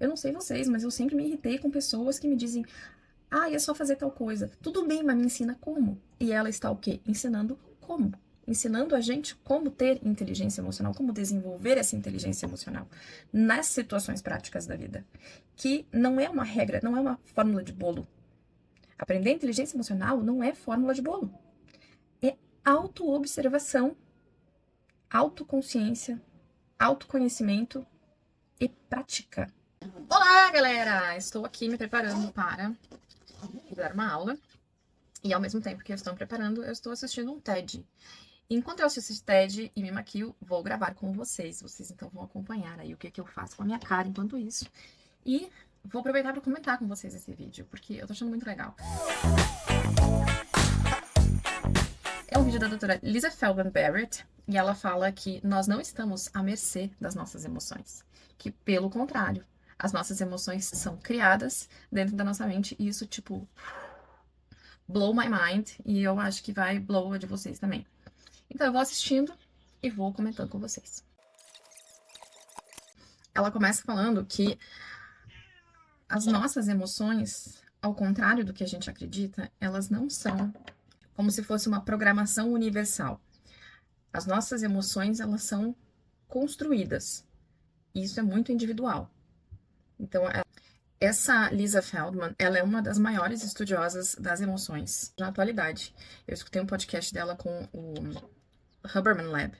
Eu não sei vocês, mas eu sempre me irritei com pessoas que me dizem: ah, é só fazer tal coisa. Tudo bem, mas me ensina como. E ela está o quê? Ensinando como. Ensinando a gente como ter inteligência emocional, como desenvolver essa inteligência emocional nas situações práticas da vida. Que não é uma regra, não é uma fórmula de bolo. Aprender inteligência emocional não é fórmula de bolo. É autoobservação, autoconsciência, autoconhecimento e prática. Olá, galera! Estou aqui me preparando para dar uma aula. E ao mesmo tempo que eu estou me preparando, eu estou assistindo um TED. Enquanto eu assisto esse TED e me maquio, vou gravar com vocês. Vocês então vão acompanhar aí o que eu faço com a minha cara enquanto isso. E vou aproveitar para comentar com vocês esse vídeo, porque eu tô achando muito legal. É um vídeo da doutora Lisa Feldman Barrett, e ela fala que nós não estamos à mercê das nossas emoções. Que, pelo contrário, as nossas emoções são criadas dentro da nossa mente, e isso, tipo, blow my mind, e eu acho que vai blow a de vocês também. Então eu vou assistindo e vou comentando com vocês. Ela começa falando que as nossas emoções, ao contrário do que a gente acredita, elas não são como se fosse uma programação universal. As nossas emoções, elas são construídas. E isso é muito individual. Então, essa Lisa Feldman, ela é uma das maiores estudiosas das emoções na atualidade. Eu escutei um podcast dela com o Huberman Lab.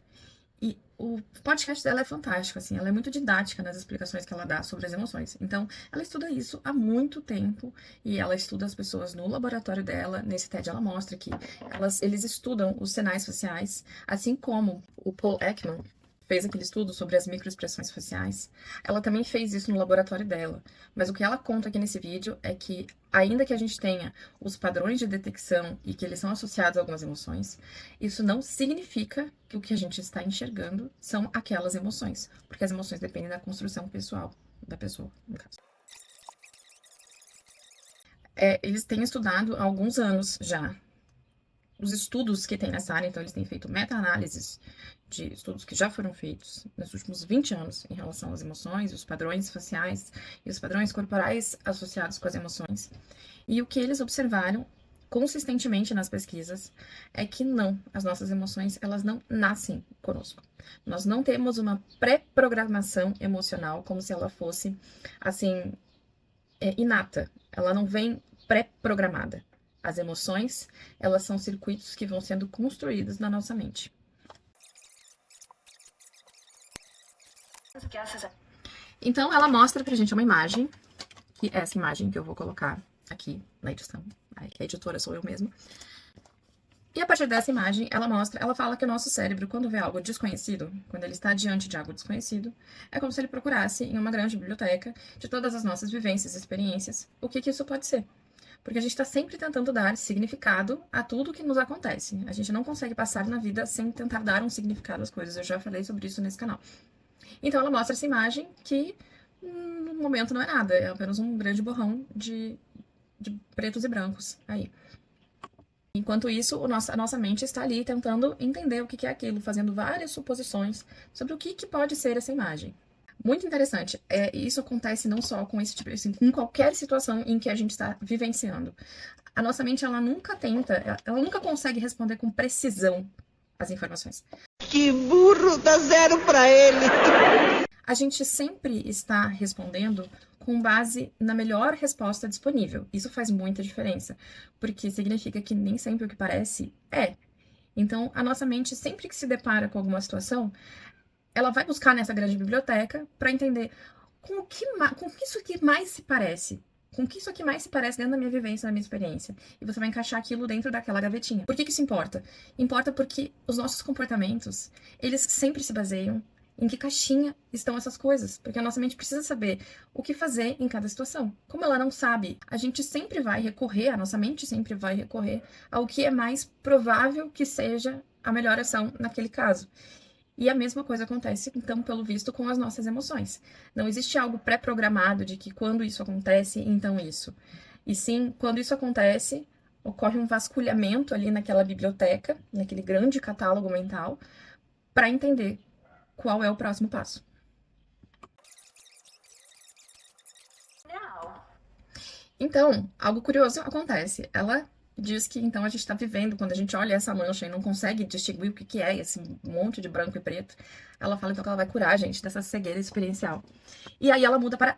E o podcast dela é fantástico, assim, ela é muito didática nas explicações que ela dá sobre as emoções. Então, ela estuda isso há muito tempo e ela estuda as pessoas no laboratório dela. Nesse TED ela mostra que eles estudam os sinais faciais, assim como o Paul Ekman fez aquele estudo sobre as microexpressões faciais. Ela também fez isso no laboratório dela. Mas o que ela conta aqui nesse vídeo é que, ainda que a gente tenha os padrões de detecção e que eles são associados a algumas emoções, isso não significa que o que a gente está enxergando são aquelas emoções, porque as emoções dependem da construção pessoal da pessoa, no caso. Eles têm estudado há alguns anos já os estudos que tem nessa área, então eles têm feito meta-análises de estudos que já foram feitos nos últimos 20 anos em relação às emoções, os padrões faciais e os padrões corporais associados com as emoções. E o que eles observaram consistentemente nas pesquisas é que não, as nossas emoções, elas não nascem conosco. Nós não temos uma pré-programação emocional como se ela fosse, assim, inata. Ela não vem pré-programada. As emoções, elas são circuitos que vão sendo construídos na nossa mente. Então, ela mostra pra gente uma imagem, que é essa imagem que eu vou colocar aqui na edição, que a editora sou eu mesma. E a partir dessa imagem, ela fala que o nosso cérebro, quando vê algo desconhecido, quando ele está diante de algo desconhecido, é como se ele procurasse em uma grande biblioteca de todas as nossas vivências e experiências o que isso pode ser. Porque a gente está sempre tentando dar significado a tudo que nos acontece. A gente não consegue passar na vida sem tentar dar um significado às coisas. Eu já falei sobre isso nesse canal. Então ela mostra essa imagem que no momento não é nada, é apenas um grande borrão de pretos e brancos aí. Enquanto isso, a nossa mente está ali tentando entender o que é aquilo, fazendo várias suposições sobre o que pode ser essa imagem. Muito interessante. Isso acontece não só com esse tipo, assim, com qualquer situação em que a gente está vivenciando. A nossa mente, ela nunca consegue responder com precisão as informações. Que burro, dá zero pra ele. A gente sempre está respondendo com base na melhor resposta disponível. Isso faz muita diferença, porque significa que nem sempre o que parece é. Então, a nossa mente, sempre que se depara com alguma situação, ela vai buscar nessa grande biblioteca para entender com que isso aqui mais se parece. Com que isso aqui mais se parece dentro da minha vivência, da minha experiência. E você vai encaixar aquilo dentro daquela gavetinha. Por que isso importa? Importa porque os nossos comportamentos, eles sempre se baseiam em que caixinha estão essas coisas. Porque a nossa mente precisa saber o que fazer em cada situação. Como ela não sabe, a gente sempre vai recorrer, a nossa mente sempre vai recorrer ao que é mais provável que seja a melhor ação naquele caso. E a mesma coisa acontece, então, pelo visto, com as nossas emoções. Não existe algo pré-programado de que quando isso acontece, então isso. E sim, quando isso acontece, ocorre um vasculhamento ali naquela biblioteca, naquele grande catálogo mental, para entender qual é o próximo passo. Então, algo curioso acontece. Ela diz que então a gente está vivendo, quando a gente olha essa mancha e não consegue distinguir o que que é esse monte de branco e preto, ela fala então que ela vai curar a gente dessa cegueira experiencial. E aí ela muda para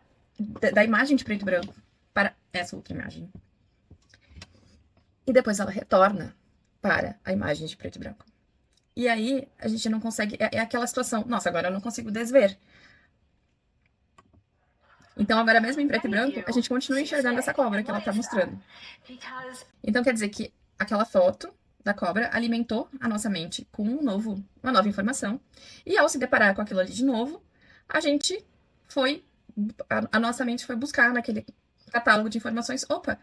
da imagem de preto e branco para essa outra imagem. E depois ela retorna para a imagem de preto e branco. E aí a gente não consegue, é aquela situação, nossa, agora eu não consigo desver. Então, agora mesmo em preto e branco, a gente continua enxergando essa cobra que ela tá mostrando. Então, quer dizer que aquela foto da cobra alimentou a nossa mente com uma nova informação. E ao se deparar com aquilo ali de novo, a gente foi, a nossa mente foi buscar naquele catálogo de informações, opa,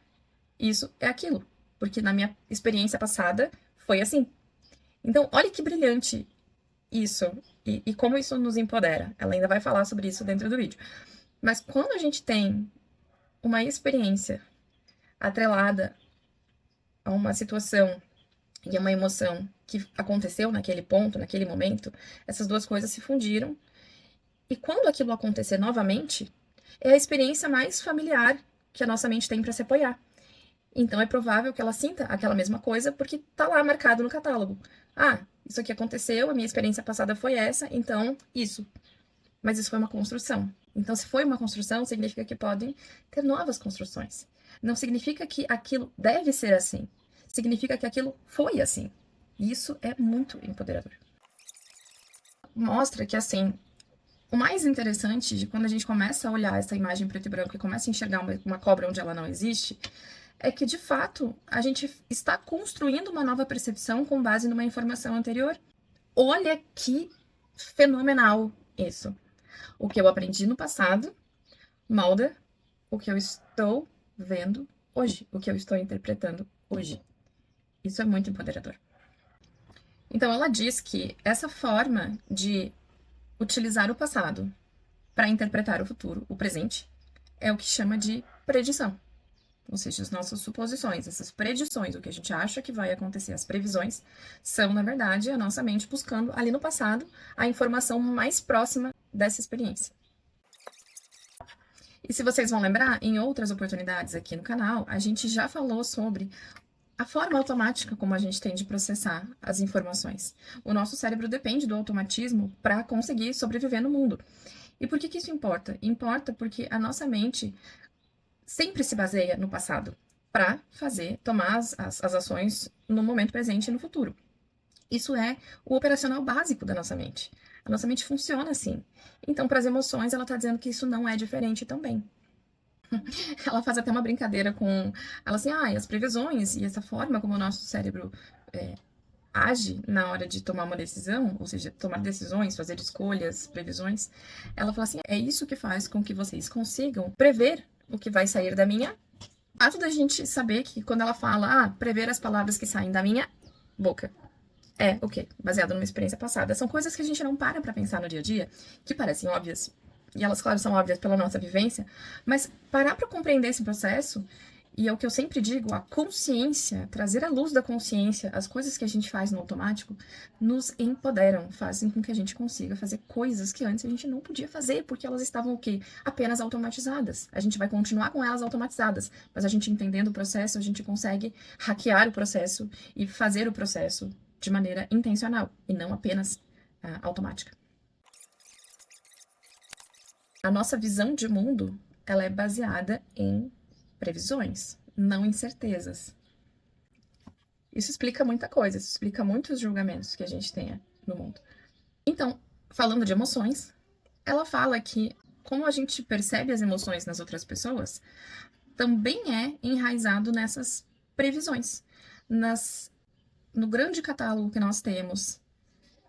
isso é aquilo. Porque na minha experiência passada foi assim. Então, olha que brilhante isso e como isso nos empodera. Ela ainda vai falar sobre isso dentro do vídeo. Mas quando a gente tem uma experiência atrelada a uma situação e a uma emoção que aconteceu naquele ponto, naquele momento, essas duas coisas se fundiram. E quando aquilo acontecer novamente, é a experiência mais familiar que a nossa mente tem para se apoiar. Então é provável que ela sinta aquela mesma coisa porque tá lá marcado no catálogo. Ah, isso aqui aconteceu, a minha experiência passada foi essa, então isso. Mas isso foi uma construção. Então, se foi uma construção, significa que podem ter novas construções. Não significa que aquilo deve ser assim. Significa que aquilo foi assim. E isso é muito empoderador. Mostra que, assim, o mais interessante de quando a gente começa a olhar essa imagem preto e branco e começa a enxergar uma cobra onde ela não existe, é que, de fato, a gente está construindo uma nova percepção com base numa informação anterior. Olha que fenomenal isso. O que eu aprendi no passado molda o que eu estou vendo hoje, o que eu estou interpretando hoje. Isso é muito empoderador. Então, ela diz que essa forma de utilizar o passado para interpretar o futuro, o presente, é o que chama de predição. Ou seja, as nossas suposições, essas predições, o que a gente acha que vai acontecer, as previsões, são, na verdade, a nossa mente buscando ali no passado a informação mais próxima dessa experiência. E se vocês vão lembrar, em outras oportunidades aqui no canal, a gente já falou sobre a forma automática como a gente tem de processar as informações. O nosso cérebro depende do automatismo para conseguir sobreviver no mundo. E por que que isso importa? Importa porque a nossa mente sempre se baseia no passado para tomar as ações no momento presente e no futuro. Isso é o operacional básico da nossa mente. A nossa mente funciona assim. Então, para as emoções, ela está dizendo que isso não é diferente também. Ela faz até uma brincadeira com... Ela assim, as previsões e essa forma como o nosso cérebro age na hora de tomar uma decisão, ou seja, tomar decisões, fazer escolhas, previsões, ela fala assim, é isso que faz com que vocês consigam prever o que vai sair da minha... O fato da gente saber que quando ela fala, prever as palavras que saem da minha boca, é o quê? Baseado numa experiência passada. São coisas que a gente não para pra pensar no dia a dia, que parecem óbvias, e elas, claro, são óbvias pela nossa vivência, mas parar para compreender esse processo, e é o que eu sempre digo, a consciência, trazer à luz da consciência as coisas que a gente faz no automático, nos empoderam, fazem com que a gente consiga fazer coisas que antes a gente não podia fazer, porque elas estavam o quê? Apenas automatizadas. A gente vai continuar com elas automatizadas, mas a gente entendendo o processo, a gente consegue hackear o processo e fazer o processo de maneira intencional, e não apenas automática. A nossa visão de mundo, ela é baseada em previsões, não em certezas. Isso explica muita coisa, isso explica muitos julgamentos que a gente tem no mundo. Então, falando de emoções, ela fala que como a gente percebe as emoções nas outras pessoas, também é enraizado nessas previsões, no grande catálogo que nós temos,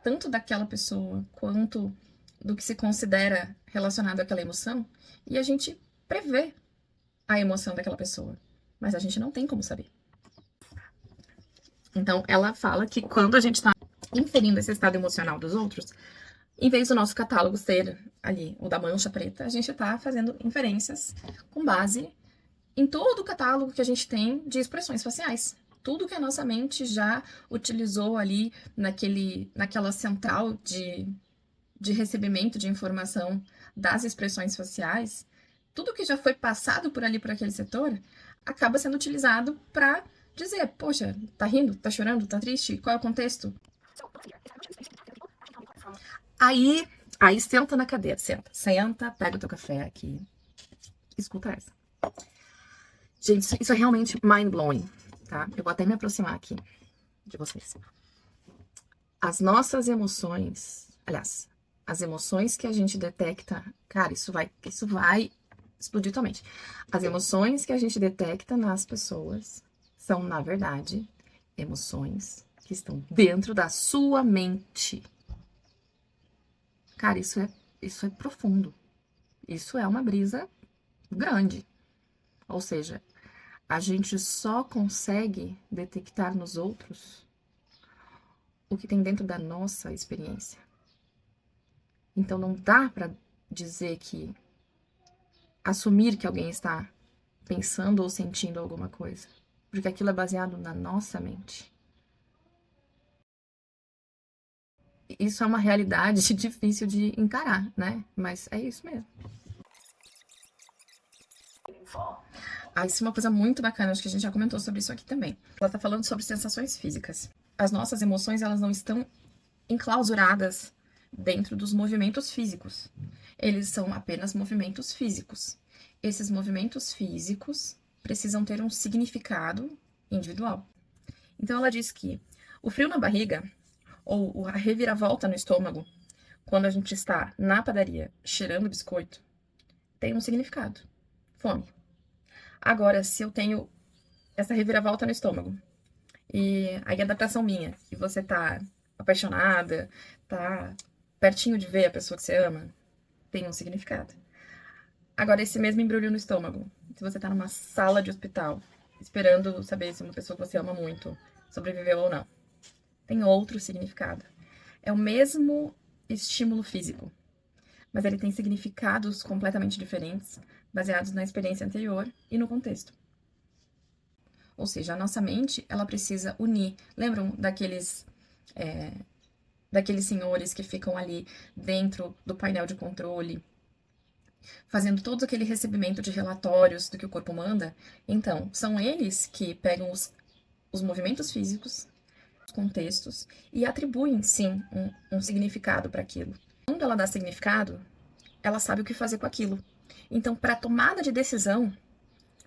tanto daquela pessoa quanto do que se considera relacionado àquela emoção, e a gente prevê a emoção daquela pessoa, mas a gente não tem como saber. Então, ela fala que quando a gente está inferindo esse estado emocional dos outros, em vez do nosso catálogo ser ali o da mancha preta, a gente está fazendo inferências com base em todo o catálogo que a gente tem de expressões faciais. Tudo que a nossa mente já utilizou ali naquela central de recebimento de informação das expressões faciais, tudo que já foi passado por ali, por aquele setor, acaba sendo utilizado para dizer, poxa, tá rindo, tá chorando, tá triste, qual é o contexto? Aí senta na cadeira, senta, pega o teu café aqui, escuta essa. Gente, isso é realmente mind-blowing, tá? Eu vou até me aproximar aqui de vocês. As nossas emoções, aliás, as emoções que a gente detecta, cara, isso vai explodir tua mente. As emoções que a gente detecta nas pessoas são, na verdade, emoções que estão dentro da sua mente. Cara, isso é profundo. Isso é uma brisa grande. Ou seja, a gente só consegue detectar nos outros o que tem dentro da nossa experiência. Então não dá para dizer que assumir que alguém está pensando ou sentindo alguma coisa, porque aquilo é baseado na nossa mente. Isso é uma realidade difícil de encarar, né? Mas é isso mesmo. Isso é uma coisa muito bacana, acho que a gente já comentou sobre isso aqui também. Ela tá falando sobre sensações físicas. As nossas emoções, elas não estão enclausuradas dentro dos movimentos físicos. Eles são apenas movimentos físicos. Esses movimentos físicos precisam ter um significado individual. Então ela diz que o frio na barriga ou a reviravolta no estômago, quando a gente está na padaria cheirando biscoito, tem um significado. Fome. Agora, se eu tenho essa reviravolta no estômago e a adaptação minha, e você tá apaixonada, tá pertinho de ver a pessoa que você ama, tem um significado. Agora, esse mesmo embrulho no estômago, se você tá numa sala de hospital, esperando saber se uma pessoa que você ama muito sobreviveu ou não, tem outro significado. É o mesmo estímulo físico, mas ele tem significados completamente diferentes, baseados na experiência anterior e no contexto. Ou seja, a nossa mente, ela precisa unir. Lembram daqueles senhores que ficam ali dentro do painel de controle, fazendo todo aquele recebimento de relatórios do que o corpo manda? Então, são eles que pegam os movimentos físicos, os contextos, e atribuem, sim, um significado para aquilo. Quando ela dá significado, ela sabe o que fazer com aquilo. Então, para tomada de decisão,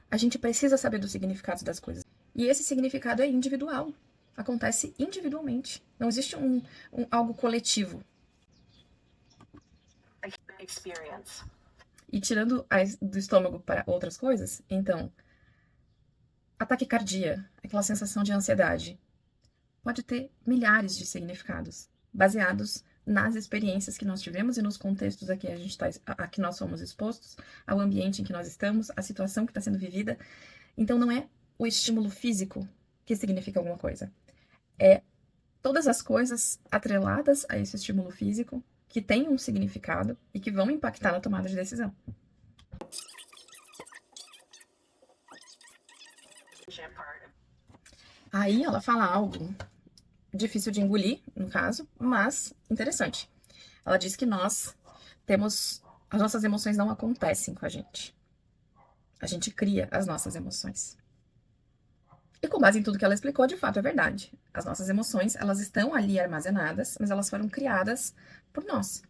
a gente precisa saber dos significados das coisas. E esse significado é individual. Acontece individualmente. Não existe algo coletivo. E tirando do estômago para outras coisas, então, a taquicardia, aquela sensação de ansiedade, pode ter milhares de significados, baseados nas experiências que nós tivemos e nos contextos a que nós somos expostos, ao ambiente em que nós estamos, a situação que está sendo vivida. Então, não é o estímulo físico que significa alguma coisa. É todas as coisas atreladas a esse estímulo físico que têm um significado e que vão impactar na tomada de decisão. Aí ela fala algo difícil de engolir, no caso, mas interessante. Ela diz que as nossas emoções não acontecem com a gente. A gente cria as nossas emoções. E com base em tudo que ela explicou, de fato é verdade. As nossas emoções, elas estão ali armazenadas, mas elas foram criadas por nós.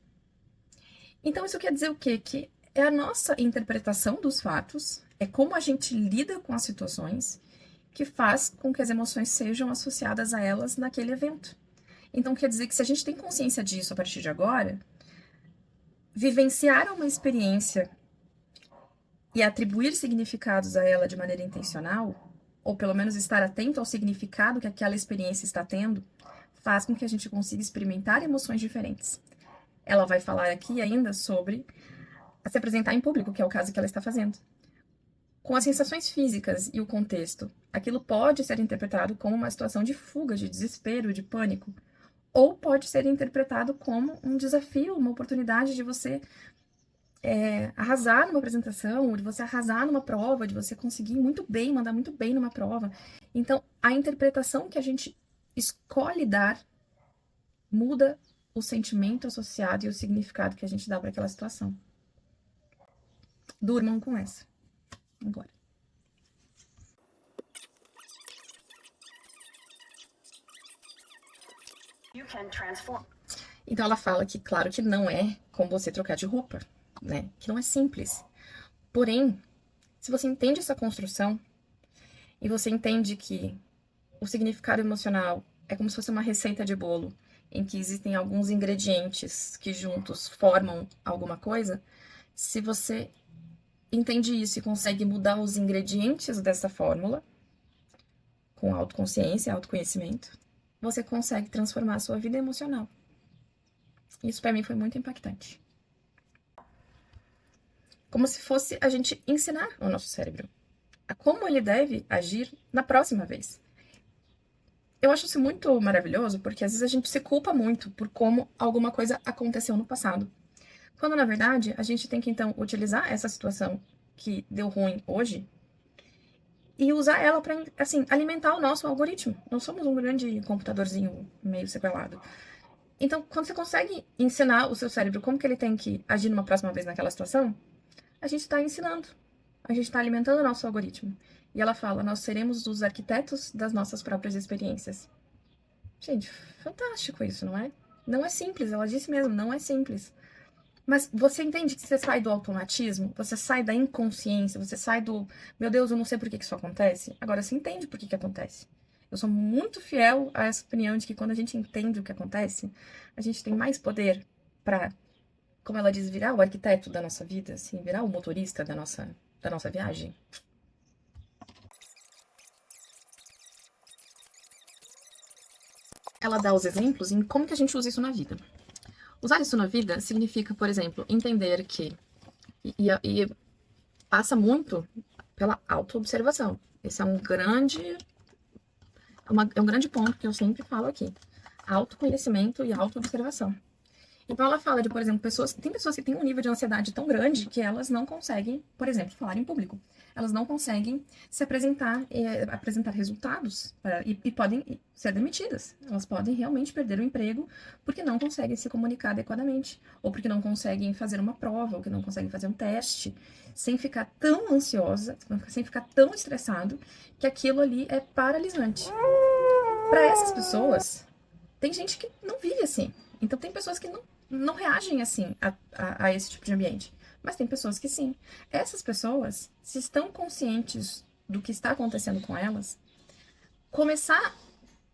Então isso quer dizer o quê? Que é a nossa interpretação dos fatos, é como a gente lida com as situações que faz com que as emoções sejam associadas a elas naquele evento. Então quer dizer que se a gente tem consciência disso a partir de agora, vivenciar uma experiência e atribuir significados a ela de maneira intencional, ou pelo menos estar atento ao significado que aquela experiência está tendo, faz com que a gente consiga experimentar emoções diferentes. Ela vai falar aqui ainda sobre se apresentar em público, que é o caso que ela está fazendo. Com as sensações físicas e o contexto, aquilo pode ser interpretado como uma situação de fuga, de desespero, de pânico, ou pode ser interpretado como um desafio, uma oportunidade de você arrasar numa apresentação, de você arrasar numa prova, de você conseguir muito bem, mandar muito bem numa prova. Então, a interpretação que a gente escolhe dar muda o sentimento associado e o significado que a gente dá para aquela situação. Durmam com essa. Agora. Então ela fala que, claro que não é como você trocar de roupa, né? Que não é simples. Porém, se você entende essa construção e você entende que o significado emocional é como se fosse uma receita de bolo, em que existem alguns ingredientes que juntos formam alguma coisa, se você entende isso e consegue mudar os ingredientes dessa fórmula, com autoconsciência, autoconhecimento, você consegue transformar a sua vida emocional. Isso para mim foi muito impactante. Como se fosse a gente ensinar o nosso cérebro a como ele deve agir na próxima vez. Eu acho isso muito maravilhoso, porque às vezes a gente se culpa muito por como alguma coisa aconteceu no passado. Quando, na verdade, a gente tem que, então, utilizar essa situação que deu ruim hoje e usar ela para, assim, alimentar o nosso algoritmo. Nós somos um grande computadorzinho meio sequelado. Então, quando você consegue ensinar o seu cérebro como que ele tem que agir numa próxima vez naquela situação, a gente está ensinando. A gente está alimentando o nosso algoritmo. E ela fala, nós seremos os arquitetos das nossas próprias experiências. Gente, fantástico isso, não é? Não é simples, ela disse mesmo, não é simples. Mas você entende que você sai do automatismo, você sai da inconsciência, você sai do, meu Deus, eu não sei por que isso acontece. Agora você entende por que acontece. Eu sou muito fiel a essa opinião de que quando a gente entende o que acontece, a gente tem mais poder para, como ela diz, virar o arquiteto da nossa vida, assim, virar o motorista da nossa viagem. Ela dá os exemplos em como que a gente usa isso na vida. Usar isso na vida significa, por exemplo, entender que e passa muito pela autoobservação. Esse é um grande ponto que eu sempre falo aqui. Autoconhecimento e autoobservação. Então ela fala de, por exemplo, tem pessoas que têm um nível de ansiedade tão grande que elas não conseguem, por exemplo, falar em público. Elas não conseguem se apresentar, apresentar resultados e podem ser demitidas. Elas podem realmente perder o emprego porque não conseguem se comunicar adequadamente, ou porque não conseguem fazer uma prova, ou que não conseguem fazer um teste, sem ficar tão ansiosa, sem ficar tão estressado, que aquilo ali é paralisante. Para essas pessoas, tem gente que não vive assim. Então tem pessoas que não reagem assim a esse tipo de ambiente. Mas tem pessoas que sim. Essas pessoas, se estão conscientes do que está acontecendo com elas, começar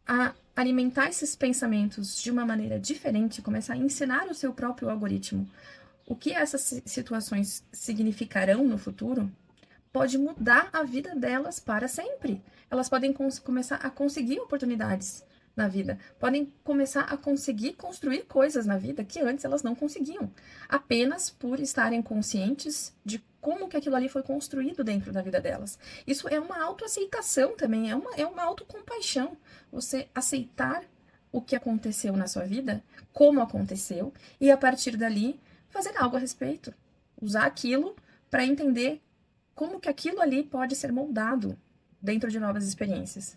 a alimentar esses pensamentos de uma maneira diferente, começar a ensinar o seu próprio algoritmo o que essas situações significarão no futuro, pode mudar a vida delas para sempre. Elas podem começar a conseguir oportunidades na vida, podem começar a conseguir construir coisas na vida que antes elas não conseguiam, apenas por estarem conscientes de como que aquilo ali foi construído dentro da vida delas. Isso é uma autoaceitação também, é uma autocompaixão. Você aceitar o que aconteceu na sua vida, como aconteceu, e a partir dali fazer algo a respeito. Usar aquilo para entender como que aquilo ali pode ser moldado dentro de novas experiências.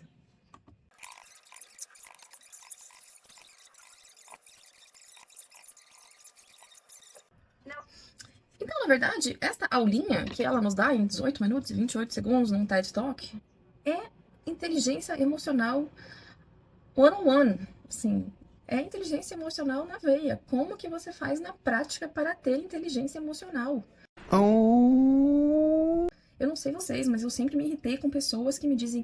Então, na verdade, esta aulinha que ela nos dá em 18 minutos e 28 segundos num TED Talk é inteligência emocional one-on-one, assim, é inteligência emocional na veia. Como que você faz na prática para ter inteligência emocional? Eu não sei vocês, mas eu sempre me irritei com pessoas que me dizem,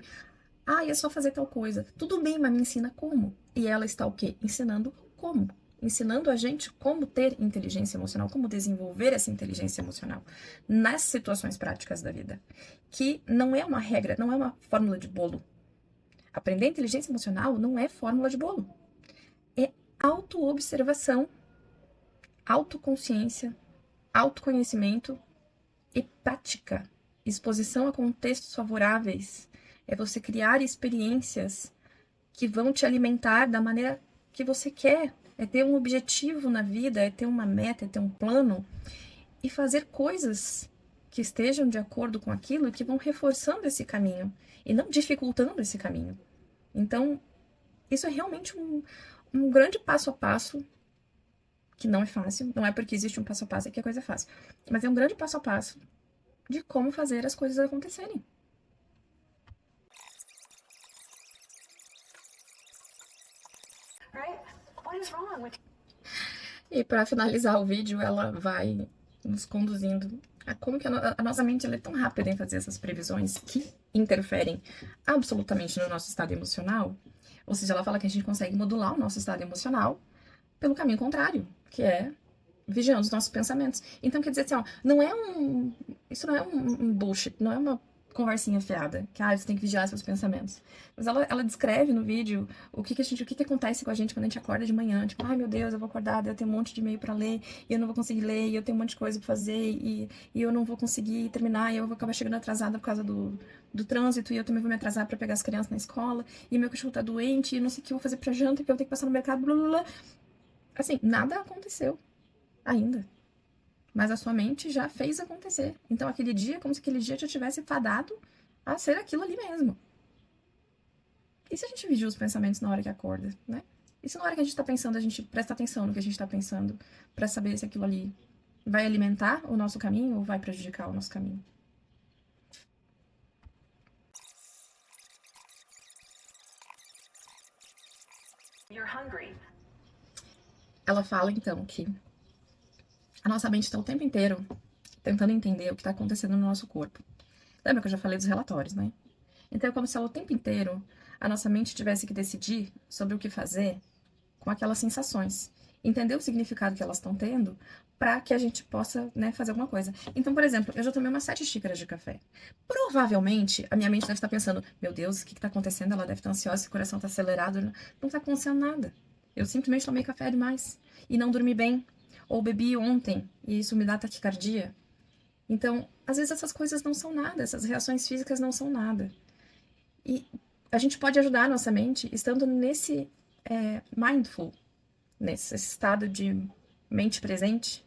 é só fazer tal coisa. Tudo bem, mas me ensina como. E ela está o quê? Ensinando como. Ensinando a gente como ter inteligência emocional, como desenvolver essa inteligência emocional nas situações práticas da vida. Que não é uma regra, não é uma fórmula de bolo. Aprender inteligência emocional não é fórmula de bolo. É autoobservação, autoconsciência, autoconhecimento e prática. Exposição a contextos favoráveis. É você criar experiências que vão te alimentar da maneira que você quer. É ter um objetivo na vida, é ter uma meta, é ter um plano. E fazer coisas que estejam de acordo com aquilo e que vão reforçando esse caminho e não dificultando esse caminho. Então, isso é realmente um grande passo a passo, que não é fácil. Não é porque existe um passo a passo que a coisa é fácil. Mas é um grande passo a passo de como fazer as coisas acontecerem. E para finalizar o vídeo, ela vai nos conduzindo a como que a nossa mente ela é tão rápida em fazer essas previsões que interferem absolutamente no nosso estado emocional. Ou seja, ela fala que a gente consegue modular o nosso estado emocional pelo caminho contrário, que é vigiando os nossos pensamentos. Então, quer dizer assim, ó, isso não é um bullshit, não é uma conversinha fiada, que você tem que vigiar seus pensamentos. Mas ela descreve no vídeo o que acontece com a gente quando a gente acorda de manhã, tipo, ai meu Deus, eu vou acordar, eu tenho um monte de e-mail pra ler, e eu não vou conseguir ler, e eu tenho um monte de coisa pra fazer, e eu não vou conseguir terminar, e eu vou acabar chegando atrasada por causa do trânsito, e eu também vou me atrasar pra pegar as crianças na escola, e meu cachorro tá doente, e não sei o que eu vou fazer pra janta, que eu tenho que passar no mercado, blá blá blá. Assim, nada aconteceu ainda. Mas a sua mente já fez acontecer. Então, aquele dia, como se aquele dia já tivesse fadado a ser aquilo ali mesmo. E se a gente vigia os pensamentos na hora que acorda, né? E se na hora que a gente tá pensando, a gente presta atenção no que a gente tá pensando, pra saber se aquilo ali vai alimentar o nosso caminho ou vai prejudicar o nosso caminho? Ela fala, então, que a nossa mente está o tempo inteiro tentando entender o que está acontecendo no nosso corpo. Lembra que eu já falei dos relatórios, né? Então é como se ela o tempo inteiro a nossa mente tivesse que decidir sobre o que fazer com aquelas sensações, entender o significado que elas estão tendo para que a gente possa, né, fazer alguma coisa. Então, por exemplo, eu já tomei umas 7 xícaras de café. Provavelmente a minha mente deve estar pensando: meu Deus, o que está acontecendo? Ela deve estar ansiosa, esse coração está acelerado. Não está acontecendo nada. Eu simplesmente tomei café demais e não dormi bem. Ou bebi ontem e isso me dá taquicardia. Então, às vezes essas coisas não são nada, essas reações físicas não são nada. E a gente pode ajudar a nossa mente estando nesse mindful, nesse estado de mente presente.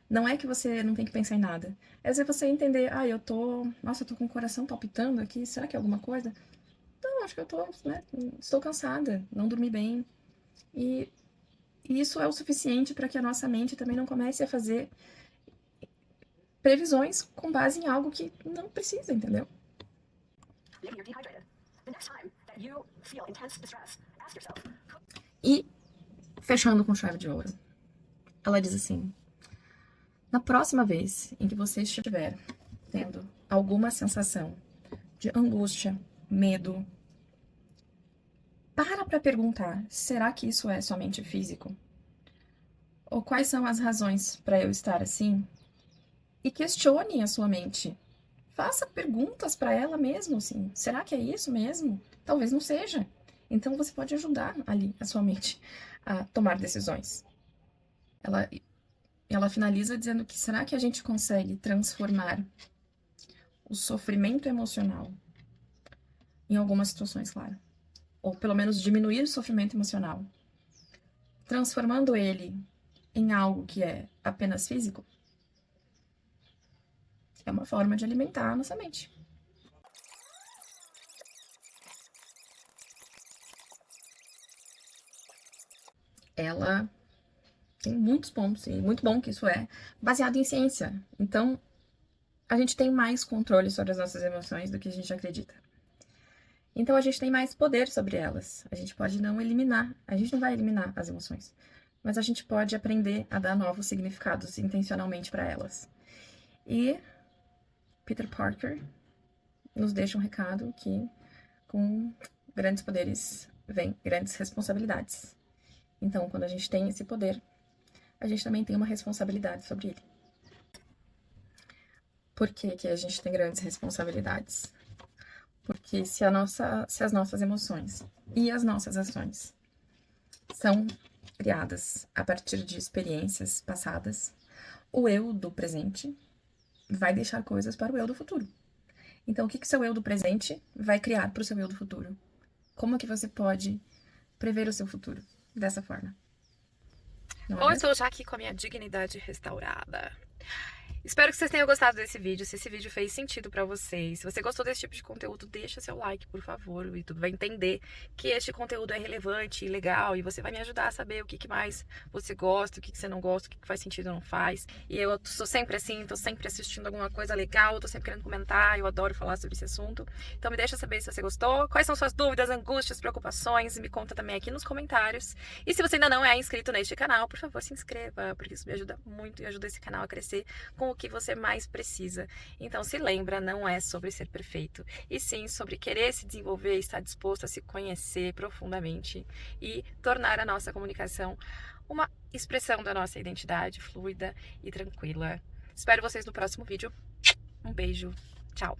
Não é que você não tem que pensar em nada. É você entender, eu tô com o coração palpitando aqui, será que é alguma coisa? Não, acho que eu tô, né, estou cansada, não dormi bem. E isso é o suficiente para que a nossa mente também não comece a fazer previsões com base em algo que não precisa, entendeu? E, fechando com chave de ouro, ela diz assim: na próxima vez em que você estiver tendo alguma sensação de angústia, medo, para perguntar: será que isso é somente físico? Ou quais são as razões para eu estar assim? E questione a sua mente. Faça perguntas para ela mesmo, assim. Será que é isso mesmo? Talvez não seja. Então você pode ajudar ali a sua mente a tomar decisões. Ela finaliza dizendo que será que a gente consegue transformar o sofrimento emocional em algumas situações, claro, ou pelo menos diminuir o sofrimento emocional, transformando ele em algo que é apenas físico? É uma forma de alimentar a nossa mente. Ela tem muitos pontos, e muito bom que isso é baseado em ciência. Então, a gente tem mais controle sobre as nossas emoções do que a gente acredita. Então, a gente tem mais poder sobre elas. A gente pode não eliminar, a gente não vai eliminar as emoções, mas a gente pode aprender a dar novos significados intencionalmente para elas. E Peter Parker nos deixa um recado que com grandes poderes vem grandes responsabilidades. Então, quando a gente tem esse poder, a gente também tem uma responsabilidade sobre ele. Por que que a gente tem grandes responsabilidades? Porque se as nossas emoções e as nossas ações são criadas a partir de experiências passadas, o eu do presente vai deixar coisas para o eu do futuro. Então, o que o seu eu do presente vai criar para o seu eu do futuro? Como que você pode prever o seu futuro dessa forma? Ou estou já aqui com a minha dignidade restaurada. Espero que vocês tenham gostado desse vídeo, se esse vídeo fez sentido pra vocês. Se você gostou desse tipo de conteúdo, deixa seu like, por favor. O YouTube vai entender que este conteúdo é relevante e legal e você vai me ajudar a saber o que mais você gosta, o que você não gosta, o que faz sentido ou não faz. E eu sou sempre assim, tô sempre assistindo alguma coisa legal, tô sempre querendo comentar, eu adoro falar sobre esse assunto. Então me deixa saber se você gostou, quais são suas dúvidas, angústias, preocupações, e me conta também aqui nos comentários. E se você ainda não é inscrito neste canal, por favor, se inscreva, porque isso me ajuda muito e ajuda esse canal a crescer com o que você mais precisa. Então se lembra, não é sobre ser perfeito, e sim sobre querer se desenvolver, estar disposto a se conhecer profundamente e tornar a nossa comunicação uma expressão da nossa identidade fluida e tranquila. Espero vocês no próximo vídeo. Um beijo. Tchau.